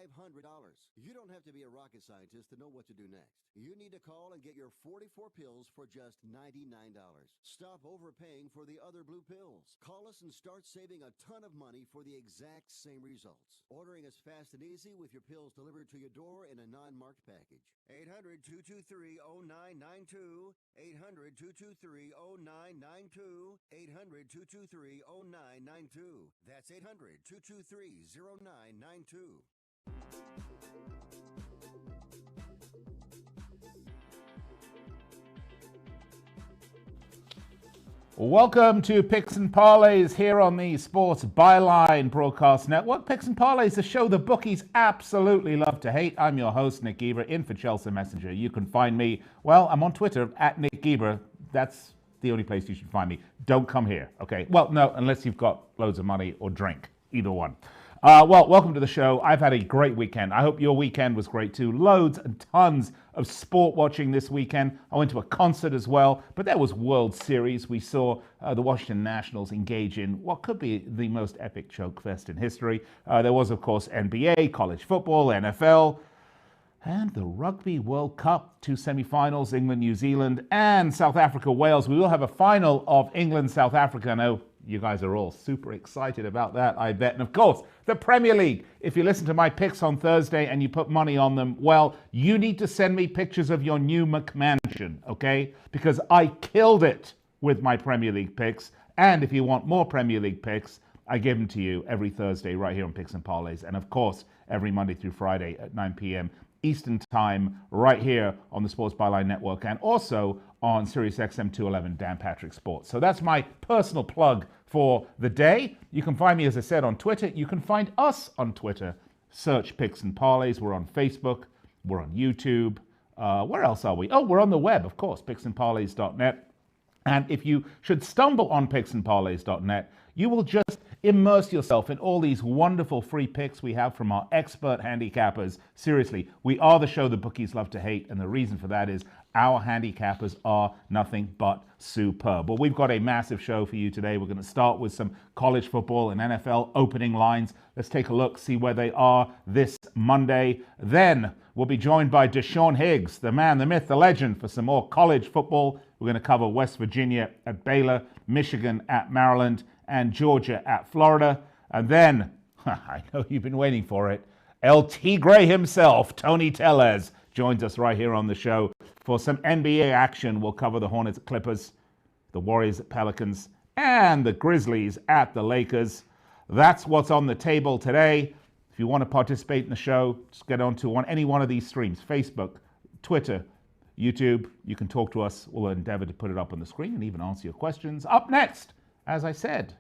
You don't have to be a rocket scientist to know what to do next. You need to call and get your 44 pills for just $99. Stop overpaying for the other blue pills. Call us and start saving a ton of money for the exact same results. Ordering is fast and easy with your pills delivered to your door in a non-marked package. 800-223-0992. 800-223-0992. 800-223-0992. That's 800-223-0992. Welcome to Picks and Parlays here on the Sports Byline Broadcast Network. Picks and Parlays, the show the bookies absolutely love to hate. I'm your host, Nick Geber, in for Chelsea Messenger. You can find me, well, I'm on Twitter, at Nick Geber. That's the only place you should find me. Don't come here, okay? Well, no, unless you've got loads of money or drink, either one. Well, welcome to the show. I've had a great weekend. I hope your weekend was great too. Loads and tons of sport watching this weekend. I went to a concert as well, but there was World Series. We saw the Washington Nationals engage in what could be the most epic choke fest in history. There was, of course, NBA, college football, NFL, and the Rugby World Cup, 2 semi-finals, England, New Zealand, and South Africa, Wales. We will have a final of England, South Africa. I know you guys are all super excited about that, I bet. And of course, the Premier League. If you listen to my picks on Thursday and you put money on them, well, you need to send me pictures of your new McMansion, okay? Because I killed it with my Premier League picks. And if you want more Premier League picks, I give them to you every Thursday right here on Picks and Parlays. And of course, every Monday through Friday at 9 p.m. Eastern Time, right here on the Sports Byline Network, and also on Sirius XM 211 Dan Patrick Sports. So that's my personal plug for the day. You can find me, as I said, on Twitter. You can find us on Twitter. Search Picks and Parlays. We're on Facebook. We're on YouTube. Where else are we? Oh, we're on the web, of course, picksandparlays.net. And if you should stumble on picksandparlays.net, you will just immerse yourself in all these wonderful free picks we have from our expert handicappers. Seriously, we are the show the bookies love to hate, and the reason for that is our handicappers are nothing but superb. Well, we've got a massive show for you today. We're going to start with some college football and NFL opening lines. Let's take a look, see where they are this Monday. Then we'll be joined by Sean Higgs, the man, the myth, the legend, for some more college football. We're going to cover West Virginia at Baylor, Michigan at Maryland, and Georgia at Florida. And then, I know you've been waiting for it, El Tigre himself, Tony Tellez, joins us right here on the show for some NBA action. We'll cover the Hornets at Clippers, the Warriors at Pelicans, and the Grizzlies at the Lakers. That's what's on the table today. If you want to participate in the show, just get onto any one of these streams, Facebook, Twitter, YouTube. You can talk to us. We'll endeavor to put it up on the screen and even answer your questions. Up next, as I said,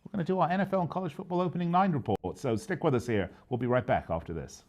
we're going to do our NFL and college football opening line report. So stick with us here. We'll be right back after this.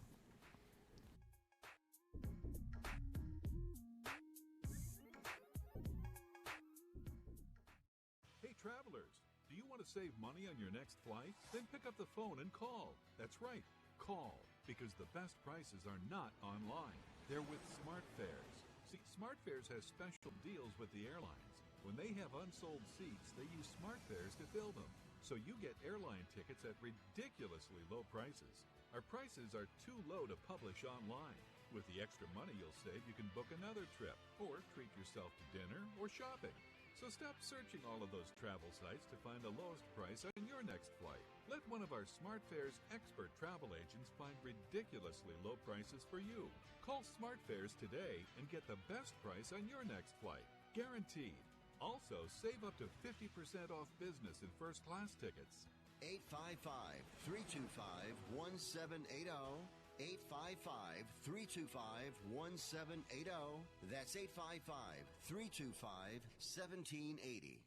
Hey travelers, do you want to save money on your next flight? Then pick up the phone and call. That's right, call. Because the best prices are not online. They're with SmartFares. See, SmartFares has special deals with the airlines. When they have unsold seats, they use SmartFares to fill them. So you get airline tickets at ridiculously low prices. Our prices are too low to publish online. With the extra money you'll save, you can book another trip, or treat yourself to dinner or shopping. So stop searching all of those travel sites to find the lowest price on your next flight. Let one of our SmartFares expert travel agents find ridiculously low prices for you. Call SmartFares today and get the best price on your next flight. Guaranteed. Also, save up to 50% off business and first-class tickets. 855-325-1780. 855-325-1780. That's 855-325-1780.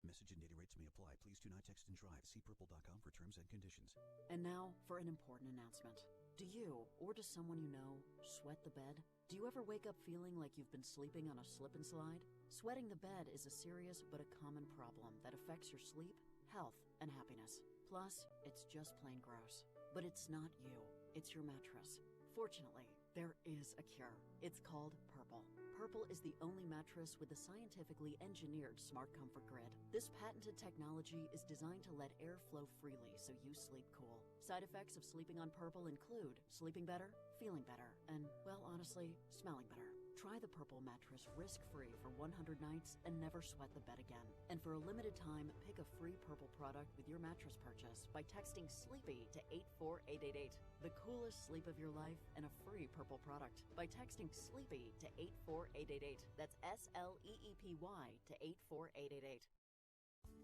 Message and data rates may apply. Please do not text and drive. See purple.com for terms and conditions. And now for an important announcement. Do you, or does someone you know, sweat the bed? Do you ever wake up feeling like you've been sleeping on a slip and slide? Sweating the bed is a serious but a common problem that affects your sleep, health, and happiness. Plus, it's just plain gross. But it's not you. It's your mattress. Fortunately, there is a cure. It's called Purple. Purple. Purple is the only mattress with a scientifically engineered smart comfort grid. This patented technology is designed to let air flow freely so you sleep cool. Side effects of sleeping on Purple include sleeping better, feeling better, and, well, honestly, smelling better. Try the Purple mattress risk-free for 100 nights and never sweat the bed again. And for a limited time, pick a free Purple product with your mattress purchase by texting SLEEPY to 84888. The coolest sleep of your life and a free Purple product by texting SLEEPY to 84888. That's SLEEPY to 84888.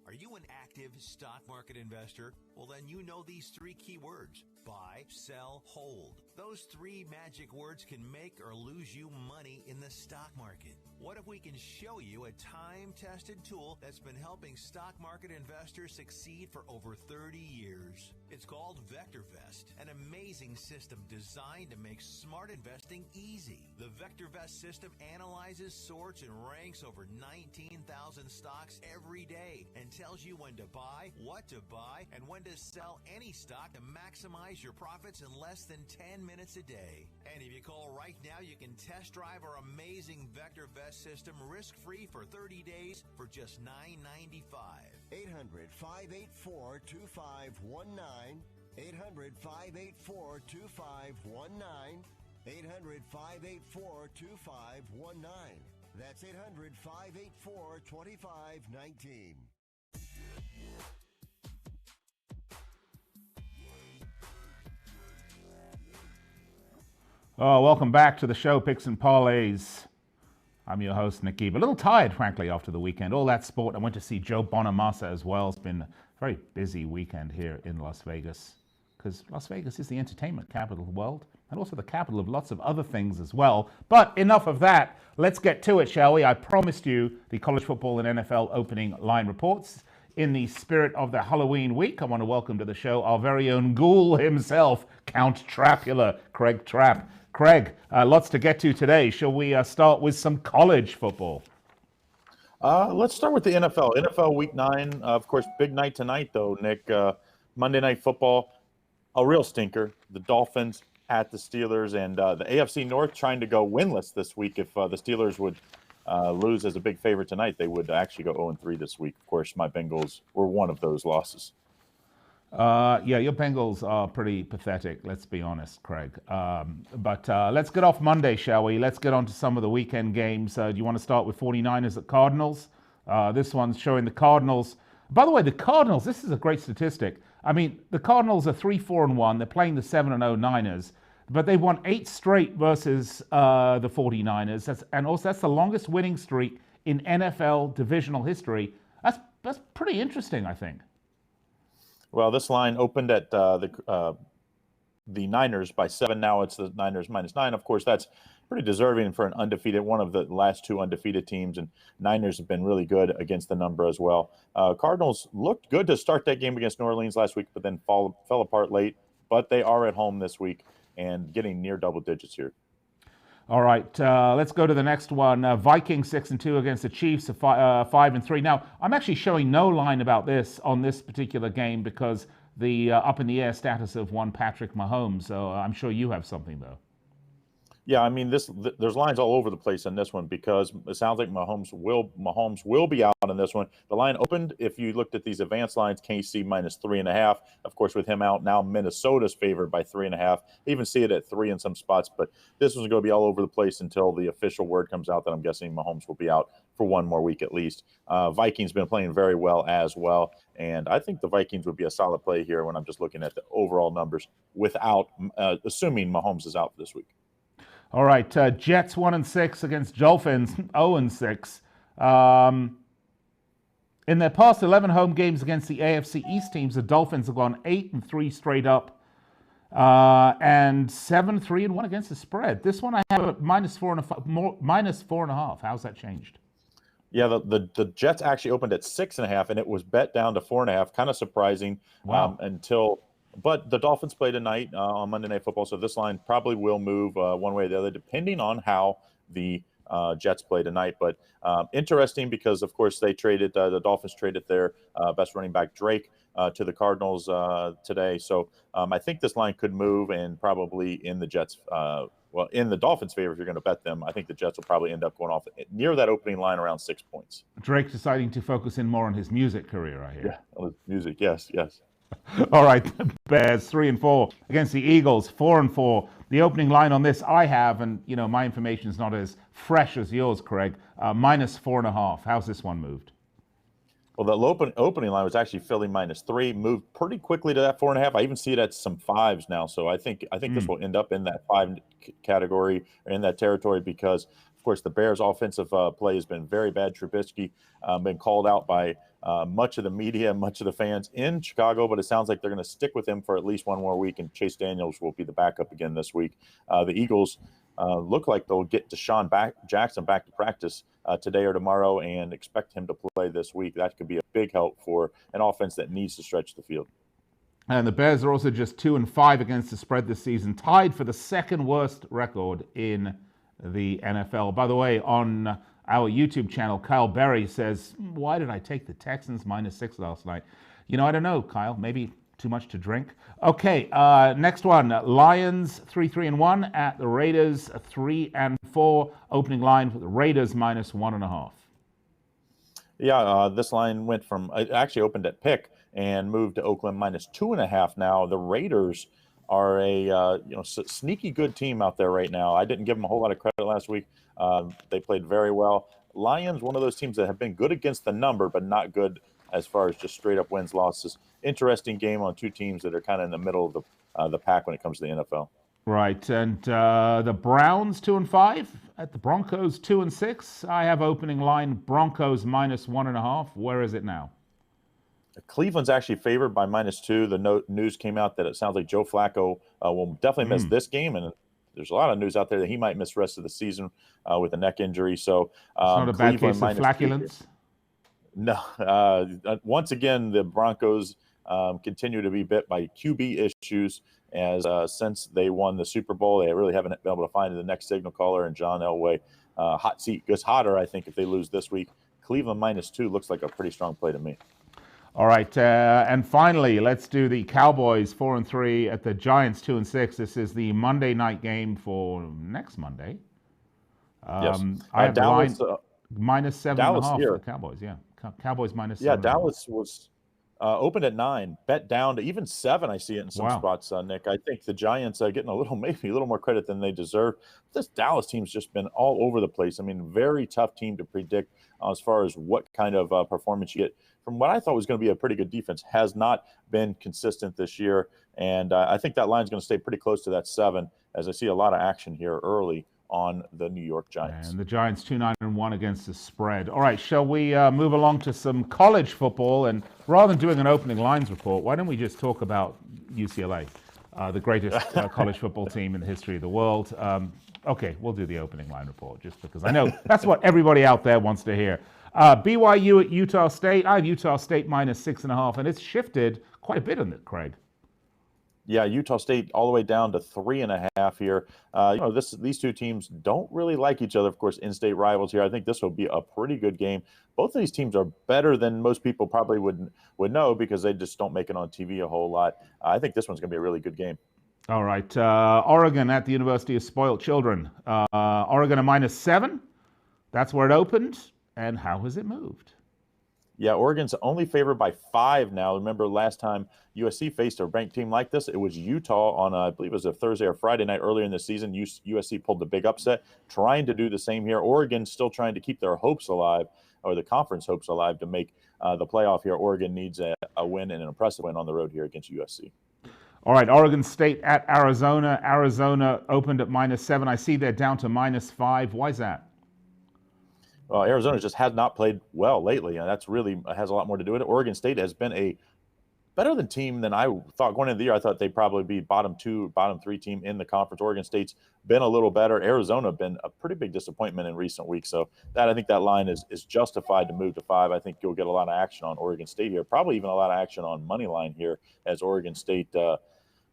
Are you an active stock market investor? Well, then you know these three key words: buy, sell, hold. Those three magic words can make or lose you money in the stock market. What if we can show you a time-tested tool that's been helping stock market investors succeed for over 30 years? It's called VectorVest, an amazing system designed to make smart investing easy. The VectorVest system analyzes, sorts, and ranks over 19,000 stocks every day and tells you when to buy, what to buy, and when to sell any stock to maximize your profits in less than 10 minutes a day. And if you call right now, you can test drive our amazing VectorVest system risk-free for 30 days for just $9.95. 800-584-2519. 800-584-2519. 800-584-2519. That's 800-584-2519. Oh, welcome back to the show, Picks and Parlays. I'm your host, Nick Geber. A little tired, frankly, after the weekend. All that sport. I went to see Joe Bonamassa as well. It's been a very busy weekend here in Las Vegas, because Las Vegas is the entertainment capital of the world and also the capital of lots of other things as well. But enough of that. Let's get to it, shall we? I promised you the college football and NFL opening line reports. In the spirit of the Halloween week, I want to welcome to the show our very own ghoul himself, Count Trapula, Craig Trapp. Craig, lots to get to today. Shall we start with some college football? Let's start with the NFL. NFL Week 9, of course, big night tonight, though, Nick. Monday Night Football, a real stinker. The Dolphins at the Steelers, and the AFC North trying to go winless this week. If the Steelers would lose as a big favorite tonight, they would actually go 0-3 this week. Of course, my Bengals were one of those losses. Yeah, your Bengals are pretty pathetic, let's be honest, Craig. But let's get off Monday, shall we? Let's get on to some of the weekend games. Do you want to start with 49ers at Cardinals? This one's showing the Cardinals. By the way, the Cardinals, this is a great statistic. I mean, the Cardinals are 3-4-1. They're playing the 7-0 Niners, but they've won 8 straight versus the 49ers. That's the longest winning streak in NFL divisional history. That's pretty interesting, I think. Well, this line opened at the Niners by 7. Now it's the Niners -9. Of course, that's pretty deserving for an undefeated, one of the last 2 undefeated teams, and Niners have been really good against the number as well. Cardinals looked good to start that game against New Orleans last week, but then fell apart late. But they are at home this week and getting near double digits here. All right, let's go to the next one. Vikings 6-2 against the Chiefs, 5-3. Now, I'm actually showing no line about this on this particular game because the up-in-the-air status of one Patrick Mahomes. So I'm sure you have something, though. Yeah, I mean, there's lines all over the place in this one because it sounds like Mahomes will be out in this one. The line opened, if you looked at these advanced lines, KC -3.5. Of course, with him out now, Minnesota's favored by 3.5. Even see it at 3 in some spots, but this one's going to be all over the place until the official word comes out that I'm guessing Mahomes will be out for one more week at least. Vikings been playing very well as well, and I think the Vikings would be a solid play here when I'm just looking at the overall numbers without assuming Mahomes is out this week. All right, Jets 1-6 against Dolphins 0-6. In their past 11 home games against the AFC East teams, the Dolphins have gone 8-3 straight up, and 7-3-1 against the spread. This one I have at -4.5. How's that changed? Yeah, the Jets actually opened at 6.5, and it was bet down to 4.5. Kind of surprising. Wow. But the Dolphins play tonight on Monday Night Football, so this line probably will move one way or the other, depending on how the Jets play tonight. But interesting because, of course, the Dolphins traded their best running back, Drake, to the Cardinals today. So I think this line could move and probably in the Jets' well, in the Dolphins' favor, if you're going to bet them, I think the Jets will probably end up going off near that opening line around 6 points. Drake deciding to focus in more on his music career, I hear. Yeah, music, yes. All right, the Bears 3-4 against the Eagles 4-4. The opening line on this I have, and my information is not as fresh as yours, Craig. -4.5. How's this one moved? Well, the opening line was actually Philly -3, moved pretty quickly to that 4.5. I even see it at some 5s now. So I think this will end up in that 5 category, or in that territory, because of course the Bears' offensive play has been very bad. Trubisky been called out by much of the media, much of the fans in Chicago, but it sounds like they're going to stick with him for at least one more week, and Chase Daniels will be the backup again this week. The Eagles look like they'll get Deshaun Jackson back to practice today or tomorrow, and expect him to play this week. That could be a big help for an offense that needs to stretch the field. And the Bears are also just 2-5 against the spread this season, tied for the second worst record in the NFL. By the way, on our YouTube channel, Kyle Berry says, why did I take the Texans -6 last night? I don't know, Kyle. Maybe too much to drink. Okay, next one. Lions 3-1 at the Raiders 3-4. Opening line for the Raiders -1.5. Yeah, this line went from, it actually opened at pick and moved to Oakland -2.5 now. The Raiders are a sneaky good team out there right now. I didn't give them a whole lot of credit last week. They played very well. Lions, one of those teams that have been good against the number, but not good as far as just straight up wins, losses. Interesting game on two teams that are kind of in the middle of the pack when it comes to the NFL. Right, and the Browns 2-5 at the Broncos 2-6. I have opening line Broncos -1.5. Where is it now? Cleveland's actually favored by -2. The news came out that it sounds like Joe Flacco will definitely miss this game, and there's a lot of news out there that he might miss the rest of the season with a neck injury. So it's not a bad Cleveland case of flatulence. No. Once again, the Broncos continue to be bit by QB issues, as since they won the Super Bowl, they really haven't been able to find the next signal caller, and John Elway. Hot seat gets hotter, I think, if they lose this week. Cleveland -2 looks like a pretty strong play to me. All right, and finally, let's do the Cowboys 4-3 at the Giants 2-6. This is the Monday night game for next Monday. Yes, I have Dallas -7.5 here for the Cowboys. Yeah, Cowboys -7. Yeah, Dallas was opened at 9, bet down to even 7. I see it in some spots, Nick. I think the Giants are getting maybe a little more credit than they deserve. This Dallas team's just been all over the place. I mean, very tough team to predict as far as what kind of performance you get from what I thought was going to be a pretty good defense. Has not been consistent this year, and I think that line's going to stay pretty close to that 7, as I see a lot of action here early on the New York Giants. And the Giants 2-9-1 against the spread. All right, shall we move along to some college football? And rather than doing an opening lines report, why don't we just talk about UCLA, the greatest college football team in the history of the world? Okay, we'll do the opening line report just because I know that's what everybody out there wants to hear. BYU at Utah State. I have Utah State -6.5, and it's shifted quite a bit on it, Craig. Yeah, Utah State all the way down to 3.5 here. These two teams don't really like each other. Of course, in-state rivals here. I think this will be a pretty good game. Both of these teams are better than most people probably would know, because they just don't make it on TV a whole lot. I think this one's going to be a really good game. All right, Oregon at the University of Spoiled Children. Oregon at -7. That's where it opened. And how has it moved? Yeah, Oregon's only favored by 5 now. Remember last time USC faced a ranked team like this, it was Utah on, I believe it was a Thursday or Friday night earlier in the season. USC pulled the big upset, trying to do the same here. Oregon still trying to keep their hopes alive, or the conference hopes alive, to make the playoff here. Oregon needs a win, and an impressive win on the road here against USC. All right, Oregon State at Arizona. Arizona opened at -7. I see they're down to -5. Why is that? Arizona just has not played well lately, and that's really has a lot more to do with it. Oregon State has been a better than team than I thought going into the year. I thought they'd probably be bottom 2, bottom 3 team in the conference. Oregon State's been a little better. Arizona been a pretty big disappointment in recent weeks. So I think that line is justified to move to 5. I think you'll get a lot of action on Oregon State here. Probably even a lot of action on money line here, as Oregon State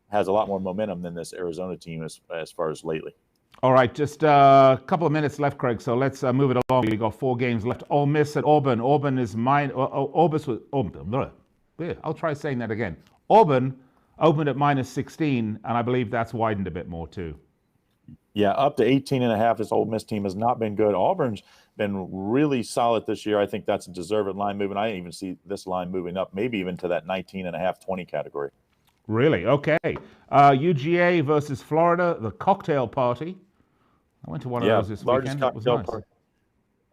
has a lot more momentum than this Arizona team as far as lately. All right, just a couple of minutes left, Craig. So let's move it along. We've got 4 games left. Ole Miss at Auburn. Auburn is mine. I'll try saying that again. Auburn opened at -16, and I believe that's widened a bit more too. Yeah, up to 18.5. This Ole Miss team has not been good. Auburn's been really solid this year. I think that's a deserved line movement. I even see this line moving up, maybe even to that 19.5, 20 category. Really? Okay. UGA versus Florida, the cocktail party. I went to one of those this largest weekend. It was cocktail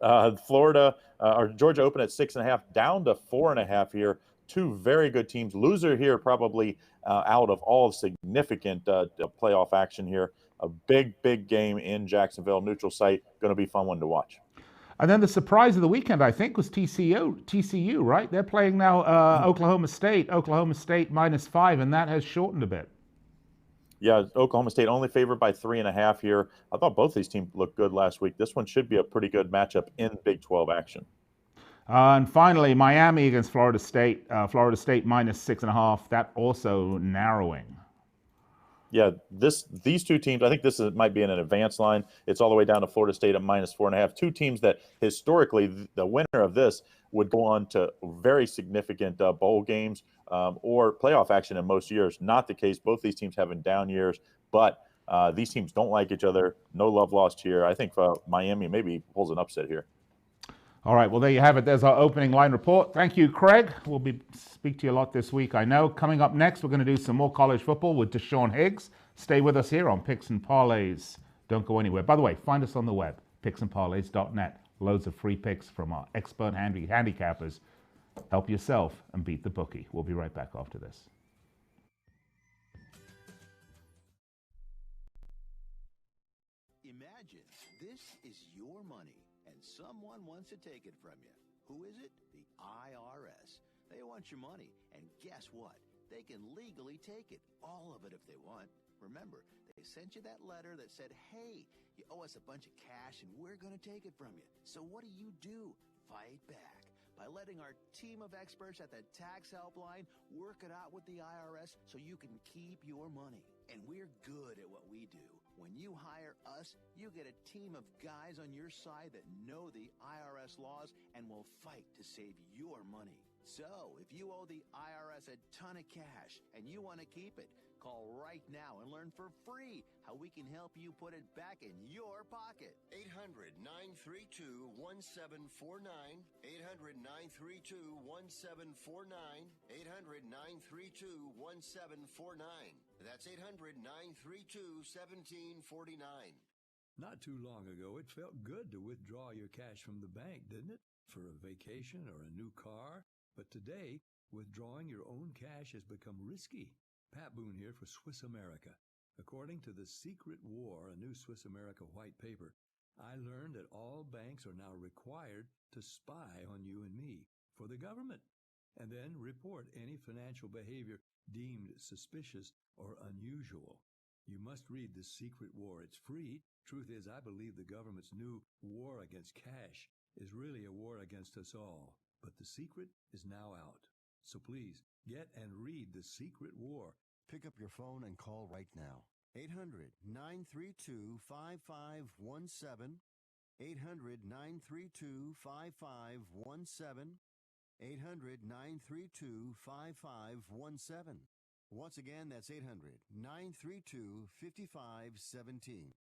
nice. party. Florida or Georgia open at 6.5, down to 4.5 here. Two very good teams. Loser here probably out of all significant playoff action here. A big game in Jacksonville, neutral site. Going to be a fun one to watch. And then the surprise of the weekend, I think, was TCU, right? They're playing now Oklahoma State. Oklahoma State -5, and that has shortened a bit. Yeah, Oklahoma State only favored by 3.5 here. I thought both these teams looked good last week. This one should be a pretty good matchup in Big 12 action. And finally, Miami against Florida State. Florida State -6.5. That also narrowing. Yeah, these two teams, I think might be in an advanced line. It's all the way down to Florida State at -4.5. Two teams that historically, the winner of this would go on to very significant bowl games or playoff action in most years. Not the case. Both these teams having down years, but these teams don't like each other. No love lost here. I think Miami maybe pulls an upset here. All right, well, there you have it. There's our opening line report. Thank you, Craig. We'll speak to you a lot this week, I know. Coming up next, we're going to do some more college football with Sean Higgs. Stay with us here on Picks and Parlays. Don't go anywhere. By the way, find us on the web, picksandparlays.net. Loads of free picks from our expert handicappers. Help yourself and beat the bookie. We'll be right back after this. Imagine this is your money. Someone wants to take it from you. Who is it? The IRS. They want your money, and guess what? They can legally take it, all of it if they want. Remember, they sent you that letter that said, hey, you owe us a bunch of cash and we're going to take it from you. So what do? Fight back by letting our team of experts at the tax helpline work it out with the IRS so you can keep your money. And we're good at what we do. When you hire us, you get a team of guys on your side that know the IRS laws and will fight to save your money. So, if you owe the IRS a ton of cash and you want to keep it, call right now and learn for free how we can help you put it back in your pocket. 800-932-1749. 800-932-1749. 800-932-1749. That's 800-932-1749. Not too long ago, it felt good to withdraw your cash from the bank, didn't it? For a vacation or a new car. But today, withdrawing your own cash has become risky. Pat Boone here for Swiss America. According to The Secret War, a new Swiss America white paper, I learned that all banks are now required to spy on you and me for the government, and then report any financial behavior deemed suspicious or unusual. You must read The Secret War. It's free. Truth is, I believe the government's new war against cash is really a war against us all. But The Secret is now out. So please, get and read The Secret War. Pick up your phone and call right now. 800-932-5517. 800-932-5517. 800-932-5517. Once again, that's 800-932-5517.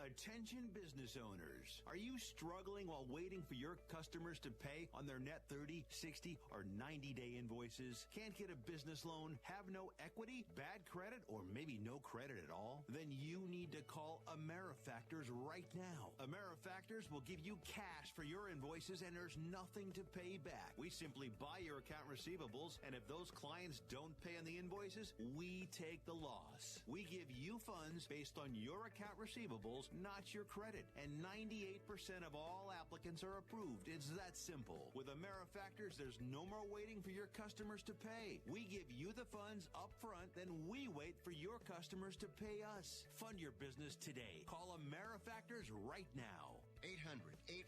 Attention business owners. Are you struggling while waiting for your customers to pay on their net 30, 60, or 90-day invoices? Can't get a business loan? Have no equity? Bad credit? Or maybe no credit at all? Then you need to call AmeriFactors right now. AmeriFactors will give you cash for your invoices and there's nothing to pay back. We simply buy your account receivables, and if those clients don't pay on the invoices, we take the loss. We give you funds based on your account receivables, not your credit, and 98% of all applicants are approved. It's that simple. With AmeriFactors, there's no more waiting for your customers to pay. We give you the funds up front, then we wait for your customers to pay us. Fund your business today. Call AmeriFactors right now.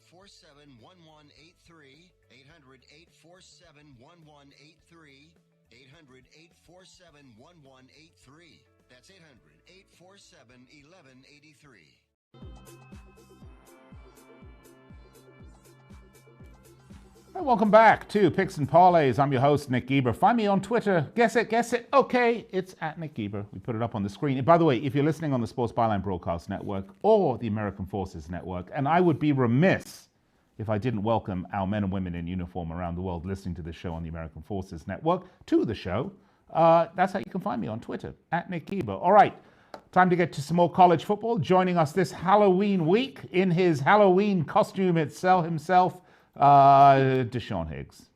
800-847-1183. 800-847-1183. 800-847-1183. That's 800-847-1183. Welcome back to Picks and Parlays. I'm your host, Nick Geber. Find me on Twitter. Guess it. Okay, it's at Nick Geber. We put it up on the screen. And by the way, if you're listening on the Sports Byline Broadcast Network or the American Forces Network, and I would be remiss if I didn't welcome our men and women in uniform around the world listening to this show on the American Forces Network to the show, that's how you can find me on Twitter, at Nick Geber. All right, time to get to some more college football. Joining us this Halloween week in his Halloween costume himself, Sean Higgs.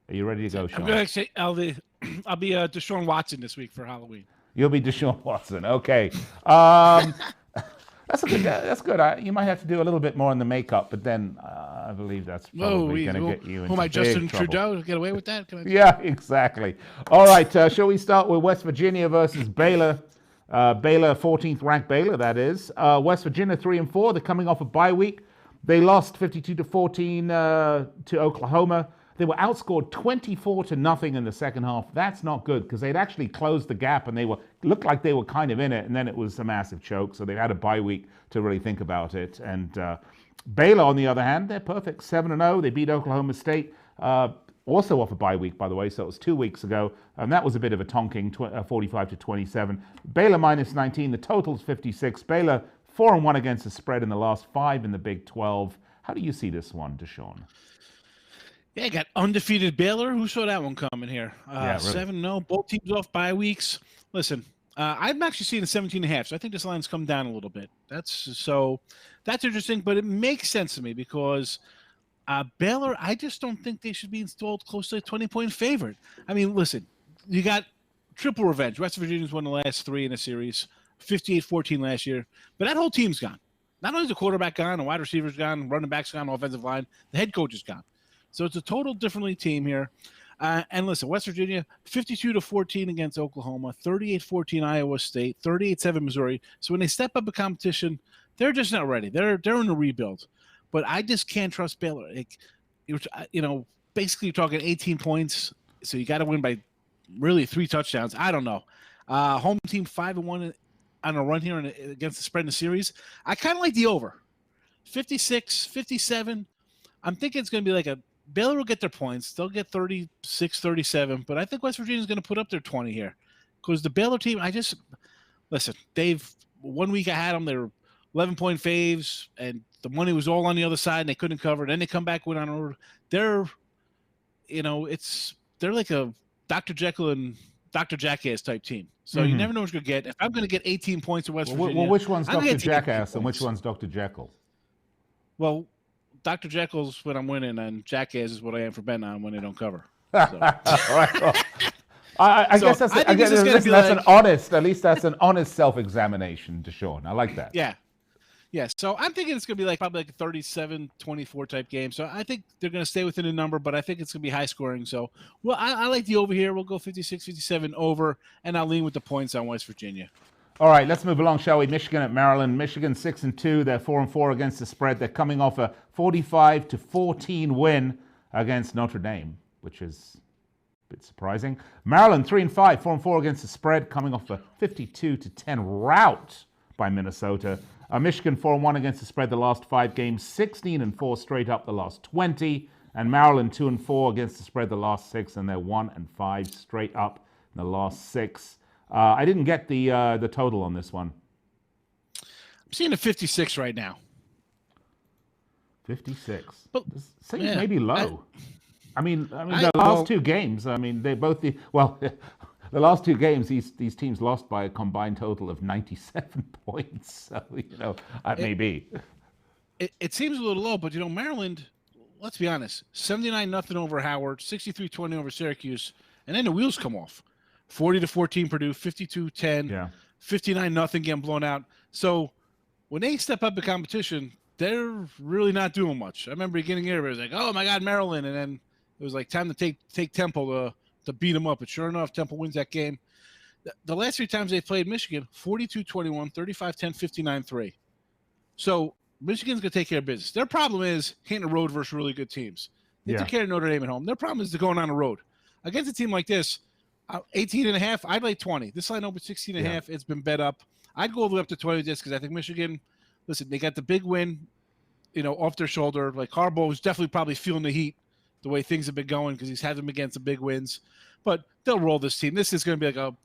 Are you ready to go, Sean? I'm going to say I'll be Deshaun Watson this week for Halloween. You'll be Deshaun Watson. Okay. That's good. You might have to do a little bit more on the makeup, but then I believe that's probably going to get you into who am I, Justin trouble. Trudeau, to get away with that? Yeah, exactly. All right. Shall we start with West Virginia versus Baylor? Baylor, 14th ranked Baylor, that is. West Virginia 3-4. They're coming off a bye week. They lost 52-14 to Oklahoma. They were outscored 24-0 in the second half. That's not good because they'd actually closed the gap and looked like they were kind of in it, and then it was a massive choke. So they had a bye week to really think about it. And Baylor, on the other hand, they're perfect, 7-0. They beat Oklahoma State, also off a bye week, by the way. So it was 2 weeks ago, and that was a bit of a tonking, 45-27. Baylor minus 19. The total's 56. Baylor 4-1 against the spread in the last 5 in the Big 12. How do you see this one, Deshaun? Yeah, I got undefeated Baylor. Who saw that one coming here? Really. 7-0, both teams off bye weeks. Listen, I'm actually seeing a 17.5, so I think this line's come down a little bit. That's interesting, but it makes sense to me because Baylor, I just don't think they should be installed close to a 20-point favorite. I mean, listen, you got triple revenge. West Virginia's won the last 3 in a series. 58-14 last year, but that whole team's gone. Not only is the quarterback gone, the wide receiver's gone, running back's gone, offensive line, the head coach is gone. So it's a total differently team here. And listen, West Virginia, 52-14 against Oklahoma, 38-14 Iowa State, 38-7 Missouri. So when they step up a competition, they're just not ready. They're in a rebuild. But I just can't trust Baylor. Basically you're talking 18 points, so you got to win by really 3 touchdowns. I don't know. Home team 5-1 on a run here against the spread in the series. I kind of like the over. 56, 57. I'm thinking it's going to be like Baylor will get their points. They'll get 36, 37. But I think West Virginia's going to put up their 20 here. Because the Baylor team, listen, 1 week I had them. They were 11-point faves, and the money was all on the other side, and they couldn't cover. Then they come back, win on a road. They're like a Dr. Jekyll and Dr. Jackass type team. So you never know what you're going to get. If I'm going to get 18 points in West Virginia. Well, which one's Dr. Jackass and which one's Dr. Jekyll? Well, Dr. Jekyll's when I'm winning, and Jackass is what I am for betting on when they don't cover. So. All right. Well, I guess that's an honest, at least that's an honest self-examination, Deshaun. I like that. Yeah. Yeah, so I'm thinking it's going to be probably like a 37-24 type game. So I think they're going to stay within a number, but I think it's going to be high scoring. So, well, I like the over here. We'll go 56, 57 over, and I'll lean with the points on West Virginia. All right, let's move along, shall we? Michigan at Maryland. Michigan 6-2. They're 4-4 against the spread. They're coming off a 45-14 win against Notre Dame, which is a bit surprising. Maryland 3-5, 4-4 against the spread, coming off a 52-10 rout by Minnesota. Michigan 4-1 against the spread the last 5 games, 16-4 straight up the last 20, and Maryland 2-4 against the spread the last 6, and they're 1-5 straight up in the last 6. I didn't get the total on this one. I'm seeing a 56 right now. 56. But, seems maybe low. The last 2 games. They both the last 2 games, these teams lost by a combined total of 97 points. So, that may be. It seems a little low, but, Maryland, let's be honest, 79-0 over Howard, 63-20 over Syracuse, and then the wheels come off. 40-14 Purdue, 52-10, 59-0 getting blown out. So when they step up the competition, they're really not doing much. I remember beginning here, it was like, oh, my God, Maryland. And then it was like time to take Temple to beat them up. But sure enough, Temple wins that game. The last 3 times they played Michigan, 42-21, 35-10, 59-3. So Michigan's going to take care of business. Their problem is hitting the road versus really good teams. They took care of Notre Dame at home. Their problem is going on the road. Against a team like this, 18.5, I'd like 20. This line opened 16.5. It's been bet up. I'd go all the way up to 20 just because I think Michigan, listen, they got the big win, off their shoulder. Like Harbaugh was definitely probably feeling the heat the way things have been going because he's had them against the big wins. But they'll roll this team. This is going to be like a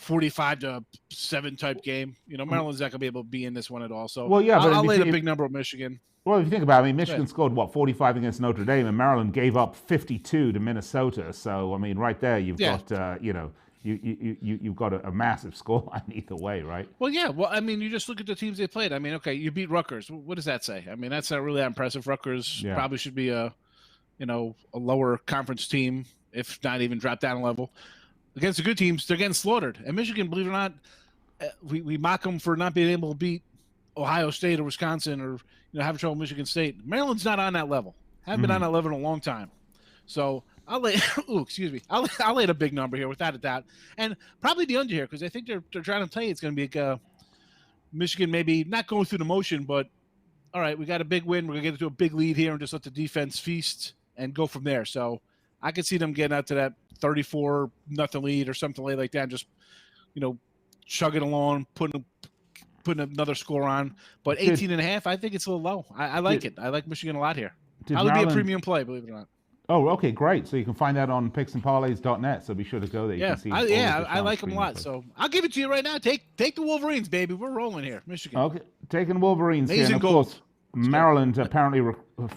45-7 type game. Maryland's not going to be able to be in this one at all. So well, yeah, but I'll lay the big number of Michigan. Well, if you think about it, Michigan scored, 45 against Notre Dame, and Maryland gave up 52 to Minnesota. So, right there, you've got, you've got a massive scoreline either way, right? Well, yeah. Well, you just look at the teams they played. Okay, you beat Rutgers. What does that say? That's not really that impressive. Rutgers probably should be a lower conference team, if not even drop down a level. Against the good teams, they're getting slaughtered. And Michigan, believe it or not, we mock them for not being able to beat Ohio State or Wisconsin or having trouble with Michigan State. Maryland's not on that level. Haven't been on that level in a long time. So I'll lay. Excuse me. I'll lay a big number here without a doubt, and probably the under here because I think they're trying to tell you it's going to be Michigan maybe not going through the motion, but all right, we got a big win. We're going to get into a big lead here and just let the defense feast and go from there. So I could see them getting out to that 34-0 lead or something like that, and just chugging along, putting another score on. But 18.5, I think it's a little low. I like it. I like Michigan a lot here. I'll be a premium play, believe it or not. Oh, okay, great. So you can find that on picksandparlays.net. So be sure to go there. You can see I like them a lot. So I'll give it to you right now. Take the Wolverines, baby. We're rolling here, Michigan. Okay, taking Wolverines here. And of course, Maryland apparently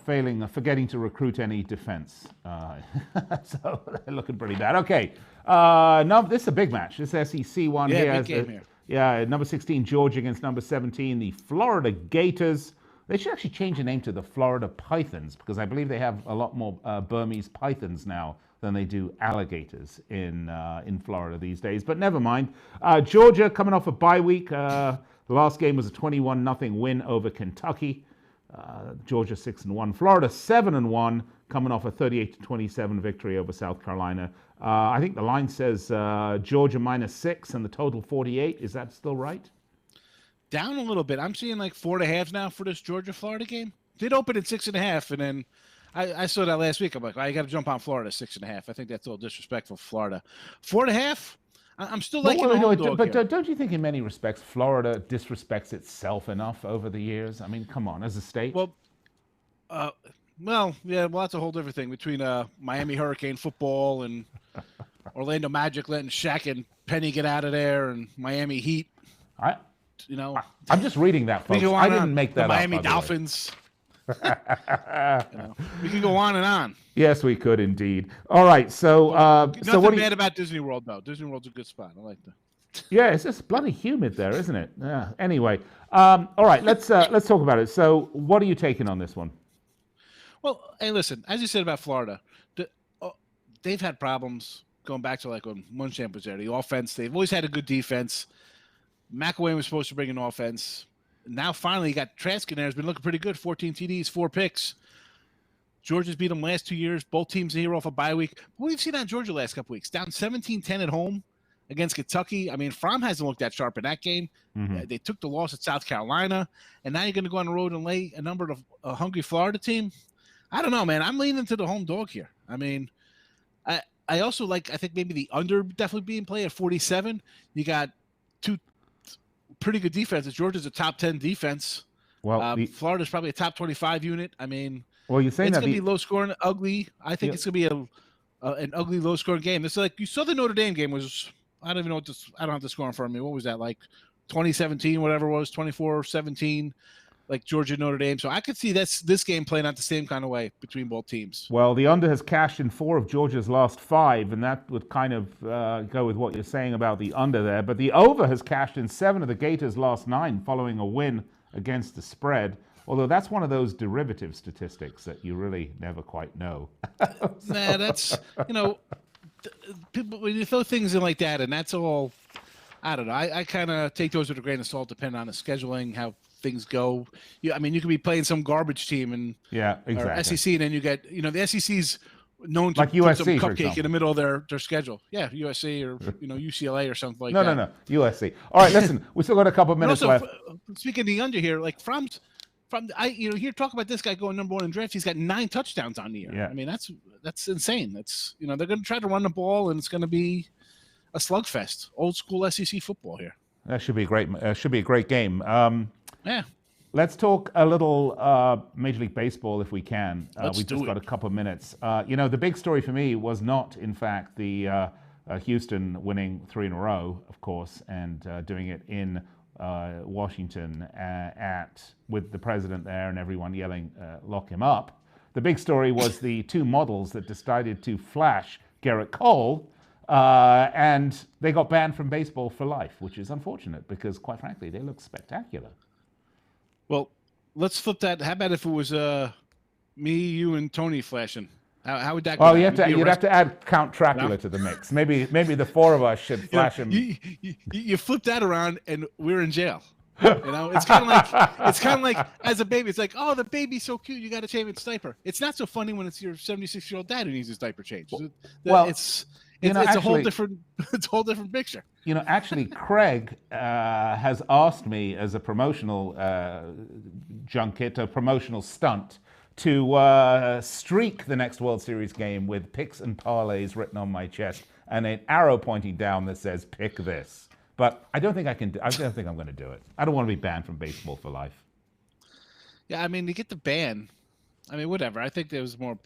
forgetting to recruit any defense. So they're looking pretty bad. Okay, no, this is a big match. This SEC one here. Yeah, big game here. Yeah, number 16, Georgia against number 17, the Florida Gators. They should actually change the name to the Florida Pythons because I believe they have a lot more Burmese pythons now than they do alligators in Florida these days. But never mind. Georgia coming off a bye week. The last game was a 21-0 win over Kentucky. Georgia 6-1. Florida 7-1, coming off a 38-27 victory over South Carolina. I think the line says Georgia -6 and the total 48. Is that still right? Down a little bit. I'm seeing like 4.5 now for this Georgia-Florida game. Did open at 6.5, and then I saw that last week. I'm like, you got to jump on Florida 6.5. I think that's a little disrespectful for Florida. 4.5. I'm still liking the home dog But here. Don't you think in many respects Florida disrespects itself enough over the years? Come on, as a state. Well, that's a whole different thing between Miami Hurricane football and Orlando Magic letting Shaq and Penny get out of there and Miami Heat. I'm just reading that, folks. I didn't make that up. Miami Dolphins. We can go on and on. Yes, we could indeed. All right, so nothing bad about Disney World though. Disney World's a good spot. I like that. Yeah, it's just bloody humid there, isn't it? Yeah. Anyway, all right, let's talk about it. So, what are you taking on this one? Well, hey, listen. As you said about Florida, they've had problems going back to like when Munchamp was there. The offense, they've always had a good defense. McElwain was supposed to bring an offense. Now, finally, you got Trask in there. Has been looking pretty good. 14 TDs, 4 picks. Georgia's beat them last 2 years. Both teams are here off a bye week. What have you seen on Georgia last couple weeks? Down 17-10 at home against Kentucky. Fromm hasn't looked that sharp in that game. Mm-hmm. They took the loss at South Carolina, and now you're going to go on the road and lay a number of a hungry Florida team. I don't know, man. I'm leaning to the home dog here. I also I think maybe the under definitely being played at 47. You got two pretty good defenses. Georgia's a top 10 defense. Well, Florida's probably a top 25 unit. Well, you're saying it's that going to be low scoring, ugly. I think it's going to be an ugly, low scoring game. It's like you saw the Notre Dame game was. I don't even know I don't have the score in front of me. What was that like? 2017, whatever it was, 24-17, like Georgia Notre Dame. So I could see this game playing out the same kind of way between both teams. Well, the under has cashed in 4 of Georgia's last 5, and that would kind of go with what you're saying about the under there. But the over has cashed in 7 of the Gators' last 9 following a win against the spread. Although that's one of those derivative statistics that you really never quite know. Nah, that's, people, when you throw things in like that, and that's all, I don't know. I kind of take those with a grain of salt, depending on the scheduling, how things go. You could be playing some garbage team and or SEC, and then you get, the SEC's known to like put USC, some cupcake in the middle of their schedule. Yeah, USC or UCLA or something like that. No, USC. All right, listen, we still got a couple of minutes left. Speaking of the under here, like here talk about this guy going number 1 in draft. He's got 9 touchdowns on the year. Yeah. That's insane. That's they're going to try to run the ball, and it's going to be a slugfest. Old school SEC football here. That should be great. Should be a great game. Yeah. Let's talk a little Major League Baseball if we can. We've just got a couple of minutes. The big story for me was not, in fact, the Houston winning 3 in a row, of course, and doing it in Washington with the president there and everyone yelling, lock him up. The big story was the 2 models that decided to flash Garrett Cole, and they got banned from baseball for life, which is unfortunate because, quite frankly, they look spectacular. Well, let's flip that. How about if it was me, you, and Tony flashing? How would that go? Oh, you'd have to add Count Dracula to the mix. Maybe the 4 of us should flash him. You flip that around, and we're in jail. It's kind of like as a baby. It's like, oh, the baby's so cute. You got to change its diaper. It's not so funny when it's your 76-year-old dad who needs his diaper changed. Well, it's a whole different picture. Actually, Craig has asked me as a promotional junket, a promotional stunt, to streak the next World Series game with picks and parlays written on my chest and an arrow pointing down that says "pick this." But I don't think I don't think I'm going to do it. I don't want to be banned from baseball for life. Yeah, I mean, to get the ban, I mean, whatever. I think there was more.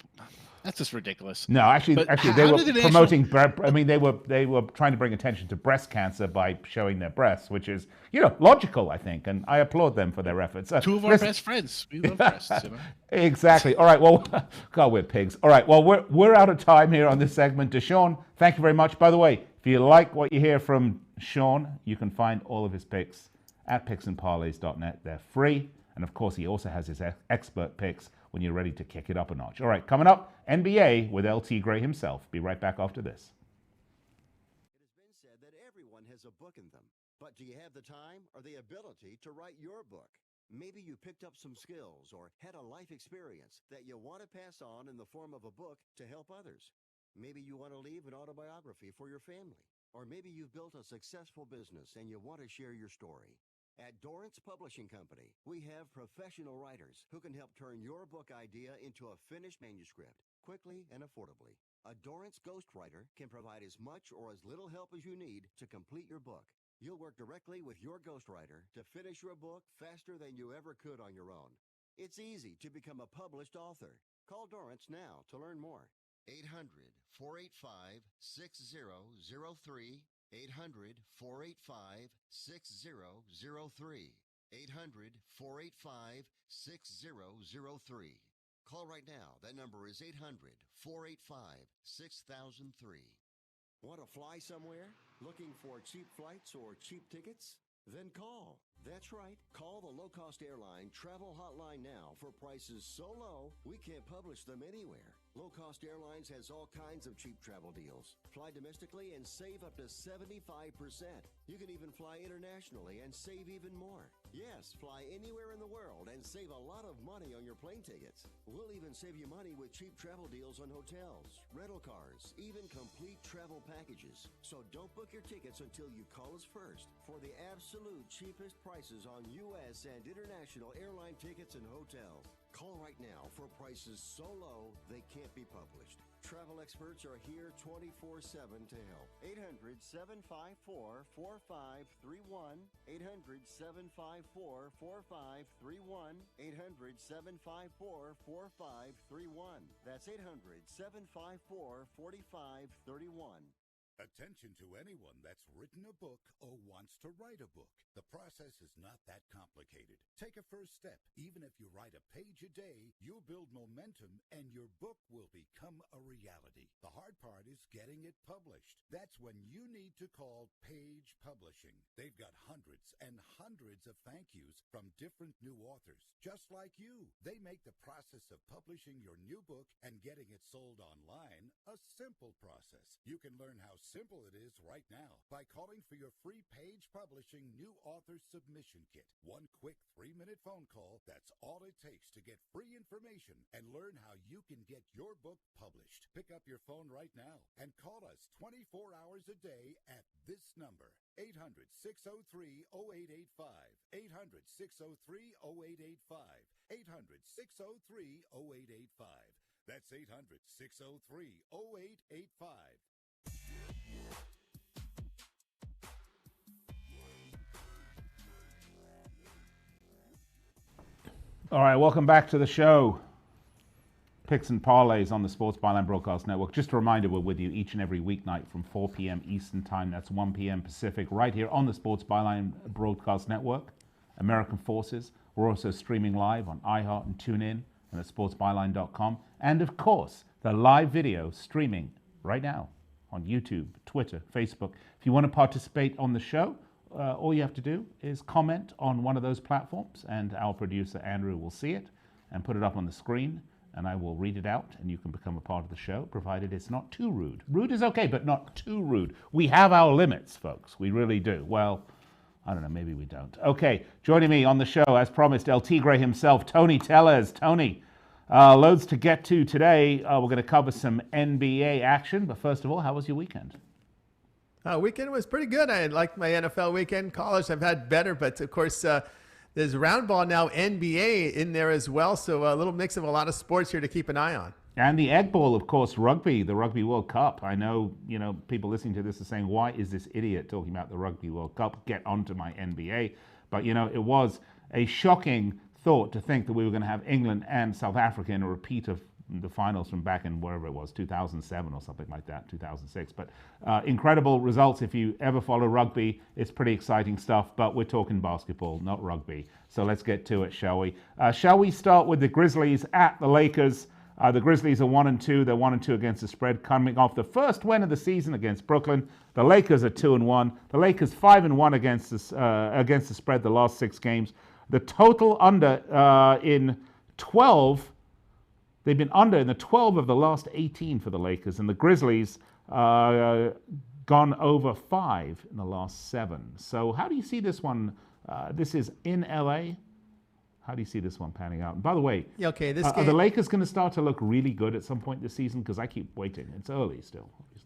That's just ridiculous. No, actually, they were promoting. I mean, they were trying to bring attention to breast cancer by showing their breasts, which is logical, I think, and I applaud them for their efforts. 2 of our best friends. We love breasts. Exactly. All right. Well, God, we're pigs. All right. Well, we're out of time here on this segment. To Sean, thank you very much. By the way, if you like what you hear from Sean, you can find all of his picks at picksandparlays.net. They're free, and of course, he also has his expert picks when you're ready to kick it up a notch. All right, coming up, NBA with LT Gray himself. Be right back after this. It has been said that everyone has a book in them, but do you have the time or the ability to write your book? Maybe you picked up some skills or had a life experience that you want to pass on in the form of a book to help others. Maybe you want to leave an autobiography for your family, or maybe you've built a successful business and you want to share your story. At Dorrance Publishing Company, we have professional writers who can help turn your book idea into a finished manuscript quickly and affordably. A Dorrance ghostwriter can provide as much or as little help as you need to complete your book. You'll work directly with your ghostwriter to finish your book faster than you ever could on your own. It's easy to become a published author. Call Dorrance now to learn more. 800-485-6003. 800-485-6003. 800-485-6003. Call right now. That number is 800-485-6003. Want to fly somewhere? Looking for cheap flights or cheap tickets? Then call. That's right. Call the low-cost airline travel hotline now for prices so low we can't publish them anywhere. Low-cost airlines has all kinds of cheap travel deals. Fly domestically and save up to 75%. You can even fly internationally and save even more. Yes, fly anywhere in the world and save a lot of money on your plane tickets. We'll even save you money with cheap travel deals on hotels, rental cars, even complete travel packages. So don't book your tickets until you call us first for the absolute cheapest prices on U.S. and international airline tickets and hotels. Call right now for prices so low they can't be published. Travel experts are here 24/7 to help. 800-754-4531. 800-754-4531. 800-754-4531. That's 800-754-4531. Attention to anyone that's written a book or wants to write a book. The process is not that complicated. Take a first step. Even if you write a page a day, you'll build momentum and your book will become a reality. The hard part is getting it published. That's when you need to call Page Publishing. They've got hundreds and hundreds of thank yous from different new authors, just like you. They make the process of publishing your new book and getting it sold online a simple process. You can learn how simple it is right now by calling for your free Page Publishing New Author Submission Kit. One quick 3-minute phone call, that's all it takes to get free information and learn how you can get your book published. Pick up your phone right now and call us 24 hours a day at this number, 800-603-0885, 800-603-0885, 800-603-0885. That's 800-603-0885. All right, welcome back to the show. Picks and Parlays on the Sports Byline Broadcast Network. Just a reminder, we're with you each and every weeknight from 4 p.m. Eastern Time. That's 1 p.m. Pacific, right here on the Sports Byline Broadcast Network. American Forces. We're also streaming live on iHeart and TuneIn and at sportsbyline.com. And, of course, the live video streaming right now on YouTube, Twitter, Facebook. If you want to participate on the show, all you have to do is comment on one of those platforms, and our producer, Andrew, will see it and put it up on the screen, and I will read it out, and you can become a part of the show, provided it's not too rude. Rude is okay, but not too rude. We have our limits, folks. We really do. Well, I don't know, maybe we don't. Okay, joining me on the show, as promised, El Tigre himself, Tony Tellez. Tony, loads to get to today. We're going to cover some NBA action, but first of all, how was your weekend? Weekend was pretty good. I liked my NFL weekend. College I've had better, but of course there's round ball now, NBA in there as well. So a little mix of a lot of sports here to keep an eye on. And the Egg Bowl, of course, rugby, the Rugby World Cup. I know, people listening to this are saying, why is this idiot talking about the Rugby World Cup? Get onto my NBA. But, it was a shocking thought to think that we were going to have England and South Africa in a repeat of the finals from back in wherever it was, 2007 or something like that, 2006. But incredible results. If you ever follow rugby, it's pretty exciting stuff, but we're talking basketball, not rugby. So let's get to it, shall we? Shall we start with the Grizzlies at the Lakers? The Grizzlies are 1-2. They're 1-2 against the spread, coming off the first win of the season against Brooklyn. The Lakers are 2-1. The Lakers 5-1 against the spread the last 6 games. The total under in 12. They've been under in the 12 of the last 18 for the Lakers, and the Grizzlies gone over 5 in the last 7. So how do you see this one? This is in LA. How do you see this one panning out? And by the way, are the Lakers going to start to look really good at some point this season? Because I keep waiting. It's early still, obviously.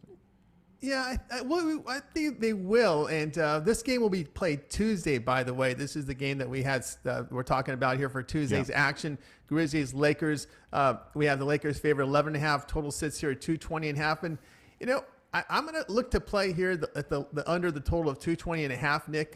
Yeah, I think they will. And this game will be played Tuesday, by the way. This is the game that we're talking about here for Tuesday's action. Grizzlies, Lakers. We have the Lakers favorite 11.5. Total sits here at 220.5. And, I'm going to look to play here at the under the total of 220.5, Nick.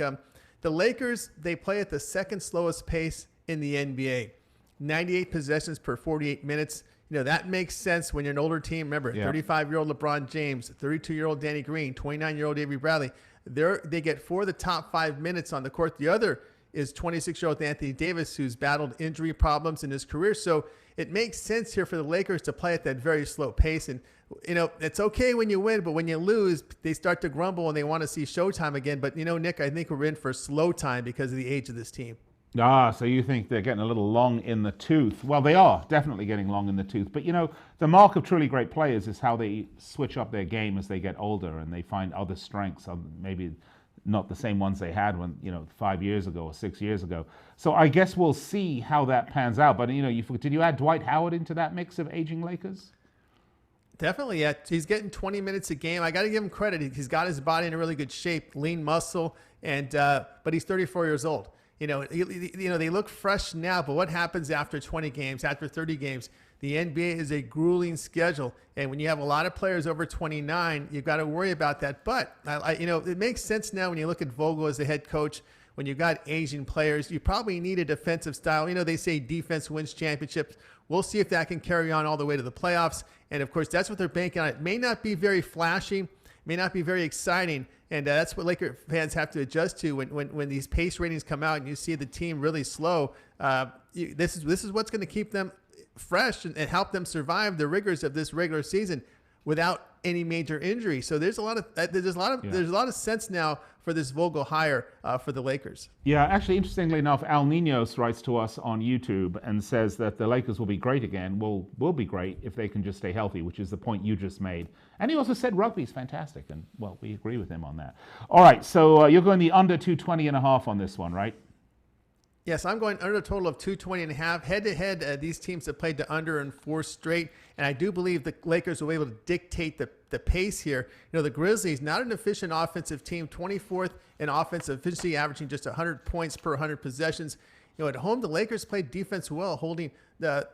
The Lakers, they play at the second slowest pace in the NBA. 98 possessions per 48 minutes. That makes sense when you're an older team. Remember, 35-year-old LeBron James, 32-year-old Danny Green, 29-year-old Avery Bradley. They get 4 of the top 5 minutes on the court. The other is 26-year-old Anthony Davis, who's battled injury problems in his career. So it makes sense here for the Lakers to play at that very slow pace. And, it's okay when you win, but when you lose, they start to grumble and they want to see showtime again. But, Nick, I think we're in for slow time because of the age of this team. So you think they're getting a little long in the tooth. Well, they are definitely getting long in the tooth. But, the mark of truly great players is how they switch up their game as they get older and they find other strengths, maybe not the same ones they had when, 5 years ago or 6 years ago. So I guess we'll see how that pans out. But, did you add Dwight Howard into that mix of aging Lakers? Definitely, yeah. He's getting 20 minutes a game. I got to give him credit. He's got his body in a really good shape, lean muscle, and but he's 34 years old. They look fresh now, but what happens after 20 games, after 30 games? The NBA is a grueling schedule, and when you have a lot of players over 29, you've got to worry about that. But it makes sense now when you look at Vogel as the head coach. When you've got Asian players, you probably need a defensive style. They say defense wins championships. We'll see if that can carry on all the way to the playoffs. And of course, that's what they're banking on. It may not be very flashy, may not be very exciting. And that's what Laker fans have to adjust to when these pace ratings come out and you see the team really slow. This is what's going to keep them fresh and help them survive the rigors of this regular season without any major injury. So there's a lot of sense now for this Vogel hire for the Lakers. Yeah, actually, interestingly enough, Al Ninos writes to us on YouTube and says that the Lakers will be great again. Will be great if they can just stay healthy, which is the point you just made. And he also said rugby is fantastic, and well, we agree with him on that. All right, so you're going the under 220.5 on this one, right? Yes, I'm going under a total of 220.5. Head-to-head, these teams have played the under in 4 straight, and I do believe the Lakers will be able to dictate the pace here. The Grizzlies, not an efficient offensive team, 24th in offensive efficiency, averaging just 100 points per 100 possessions. At home, the Lakers played defense well, holding the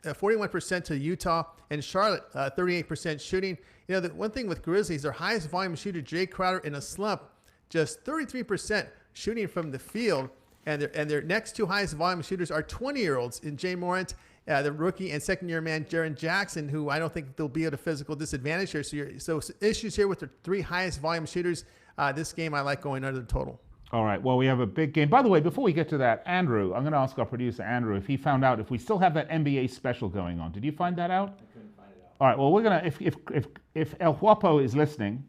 41% to Utah, and Charlotte, 38% shooting. The one thing with Grizzlies, their highest volume shooter, Jay Crowder, in a slump, just 33% shooting from the field. and their next two highest volume shooters are 20-year-olds in Jay Morant, the rookie, and second-year man Jaren Jackson, who I don't think they'll be at a physical disadvantage here. So issues here with the three highest volume shooters. This game I like going under the total. All right. Well, we have a big game. By the way, before we get to that, Andrew, I'm going to ask our producer, Andrew, if he found out if we still have that NBA special going on. Did you find that out? I couldn't find it out. All right. Well, we're going to, if El Guapo is listening,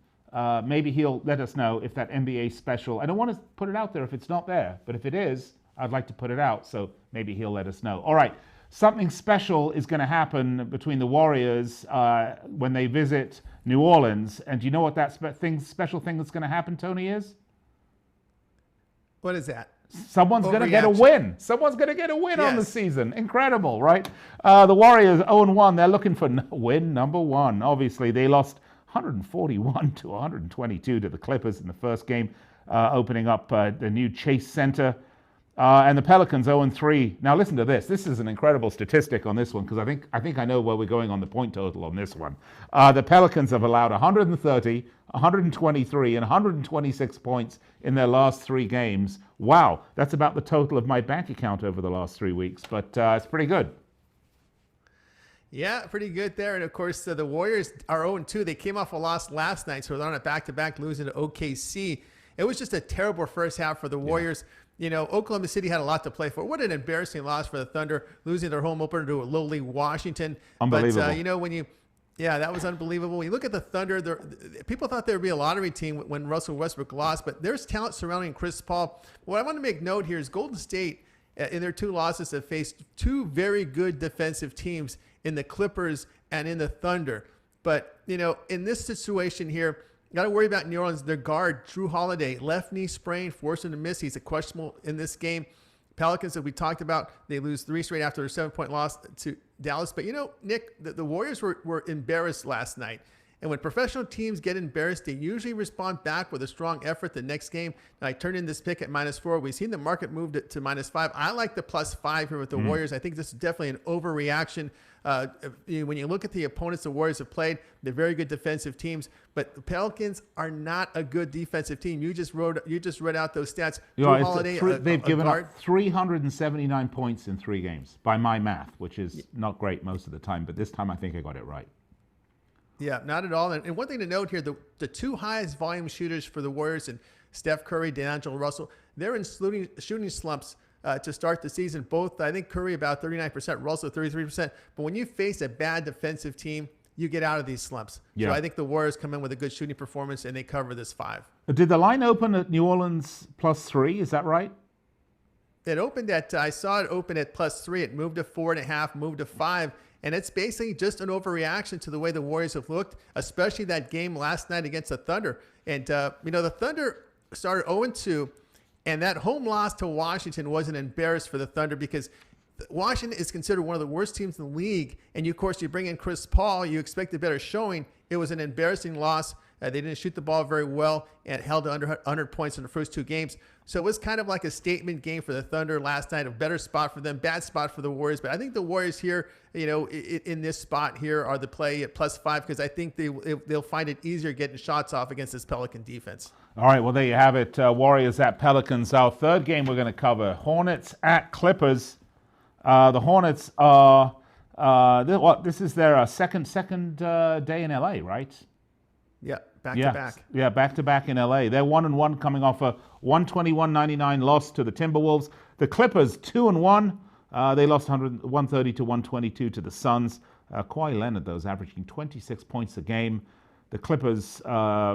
maybe he'll let us know if that NBA special, I don't want to put it out there if it's not there, but if it is, I'd like to put it out. So maybe he'll let us know. All right. Something special is going to happen between the Warriors when they visit New Orleans. And do you know what that special thing that's going to happen, Tony, is? What is that? Someone's going to get a win. Someone's going to get a win on the season. Incredible, right? The Warriors 0-1. They're looking for win number one. Obviously, they lost 141 to 122 to the Clippers in the first game, opening up the new Chase Center. And the Pelicans 0-3. Now listen to this. This is an incredible statistic on this one because I think I know where we're going on the point total on this one. The Pelicans have allowed 130, 123, and 126 points in their last three games. Wow, that's about the total of my bank account over the last 3 weeks, but it's pretty good. Yeah, pretty good there. And, of course, the Warriors are 0-2. They came off a loss last night, so they're on a back-to-back losing to OKC. It was just a terrible first half for the Warriors. Yeah. You know, Oklahoma City had a lot to play for. What an embarrassing loss for the Thunder, losing their home opener to a lowly Washington. Unbelievable. But, you know, that was unbelievable. When you look at the Thunder, people thought they would be a lottery team when Russell Westbrook lost, but there's talent surrounding Chris Paul. What I want to make note here is Golden State, in their two losses, have faced two very good defensive teams in the Clippers and in the Thunder. But, you know, in this situation here, got to worry about New Orleans. Their guard, Drew Holiday, left knee sprain, forced him to miss. He's a questionable in this game. Pelicans, that we talked about, they lose 3 straight after their 7-point loss to Dallas. But, you know, Nick, the Warriors were embarrassed last night. And when professional teams get embarrassed, they usually respond back with a strong effort the next game. And I turned in this pick at -4. We've seen the market move to -5. I like the +5 here with the Warriors. I think this is definitely an overreaction. When you look at the opponents the Warriors have played, they're very good defensive teams, but the Pelicans are not a good defensive team. You just read out those stats. They've given up 379 points in 3 games by my math, which is not great most of the time, but this time I think I got it right. Yeah, not at all. And one thing to note here, the two highest volume shooters for the Warriors, and Steph Curry, D'Angelo Russell, they're in shooting slumps to start the season. Both, I think Curry about 39%, Russell 33%. But when you face a bad defensive team, you get out of these slumps. Yeah. So I think the Warriors come in with a good shooting performance, and they cover this 5. Did the line open at New Orleans +3? Is that right? It opened at, I saw it open at +3. It moved to 4.5, moved to 5. And it's basically just an overreaction to the way the Warriors have looked, especially that game last night against the Thunder. And, you know, the Thunder started 0-2, and that home loss to Washington wasn't embarrassed for the Thunder because Washington is considered one of the worst teams in the league. And, of course, you bring in Chris Paul, you expect a better showing. It was an embarrassing loss. They didn't shoot the ball very well and held to under 100 points in the first 2 games. So it was kind of like a statement game for the Thunder last night, a better spot for them, bad spot for the Warriors. But I think the Warriors here, you know, in this spot here are the play at +5 because I think they'll find it easier getting shots off against this Pelican defense. All right, well, there you have it. Warriors at Pelicans. Our third game we're going to cover, Hornets at Clippers. The Hornets are, this is their second day in L.A., right? Yeah, back-to-back. Yeah, back-to-back in L.A. They're 1-1 coming off a 121-99 loss to the Timberwolves. The Clippers 2-1. They lost 130 to 122 to the Suns. Kawhi Leonard, those averaging 26 points a game. The Clippers, Charlotte